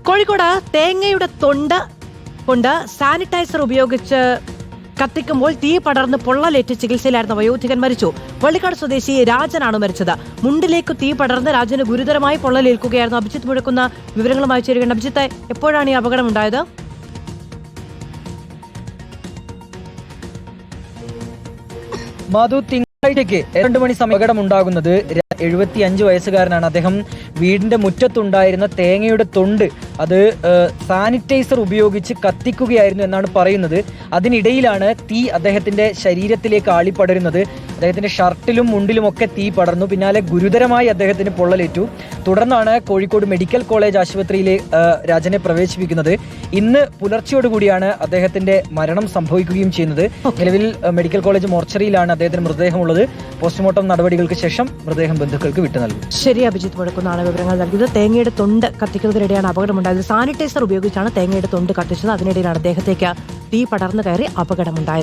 കോഴിക്കോട് തേങ്ങയുടെ തൊണ്ട് കൊണ്ട് സാനിറ്റൈസർ ഉപയോഗിച്ച് കത്തിക്കുമ്പോൾ തീ പടർന്ന് പൊള്ളലേറ്റ് ചികിത്സയിലായിരുന്ന വയോധികൻ മരിച്ചു. വള്ളിക്കാട് സ്വദേശി രാജനാണ് മരിച്ചത്. മുണ്ടിലേക്ക് തീ പടർന്ന് രാജന് ഗുരുതരമായി പൊള്ളലേൽക്കുകയായിരുന്നു. അഭിജിത്ത് മുഴക്കുന്ന വിവരങ്ങളുമായി ചേരുകയാണ്. അഭിജിത്ത്, എപ്പോഴാണ് ഈ അപകടം ഉണ്ടായത്? മാധു, തിങ്കളാഴ്ചയ്ക്ക് 2 മണി സമയം അപകടം ഉണ്ടാകുന്നത്. 75 വയസ്സുകാരനാണ് അദ്ദേഹം. വീടിന്റെ മുറ്റത്തുണ്ടായിരുന്ന തേങ്ങയുടെ തൊണ്ട് അത് സാനിറ്റൈസർ ഉപയോഗിച്ച് കത്തിക്കുകയായിരുന്നു എന്നാണ് പറയുന്നത്. അതിനിടയിലാണ് തീ അദ്ദേഹത്തിന്റെ ശരീരത്തിലേക്ക് ആളിപ്പടരുന്നത്. അദ്ദേഹത്തിന്റെ ഷർട്ടിലും മുണ്ടിലുമൊക്കെ തീ പടർന്നു. പിന്നാലെ ഗുരുതരമായി അദ്ദേഹത്തിന് പൊള്ളലേറ്റു. തുടർന്നാണ് കോഴിക്കോട് മെഡിക്കൽ കോളേജ് ആശുപത്രിയിലെ രാജനെ പ്രവേശിപ്പിക്കുന്നത്. ഇന്ന് പുലർച്ചയോടുകൂടിയാണ് അദ്ദേഹത്തിന്റെ മരണം സംഭവിക്കുകയും ചെയ്യുന്നത്. നിലവിൽ മെഡിക്കൽ കോളേജ് മോർച്ചറിയിലാണ് അദ്ദേഹത്തിന് മൃതദേഹമുള്ളത്. പോസ്റ്റ്മോർട്ടം നടപടികൾക്ക് ശേഷം മൃതദേഹം ബന്ധുക്കൾക്ക് വിട്ടു നൽകും. ശരി, അഭിജിത്ത് മുഴക്കുന്നാണ് വിവരങ്ങൾ നൽകിയത്. തേങ്ങയുടെ തൊണ്ട് കത്തിക്കുന്നതിനിടെയാണ് അപകടമുണ്ടായത്. സാനിറ്റൈസർ ഉപയോഗിച്ചാണ് തേങ്ങയുടെ തൊണ്ട് കത്തിച്ചത്. അതിനിടയിലാണ് അദ്ദേഹത്തേക്ക് തീ പടർന്നു കയറി അപകടമുണ്ടായത്.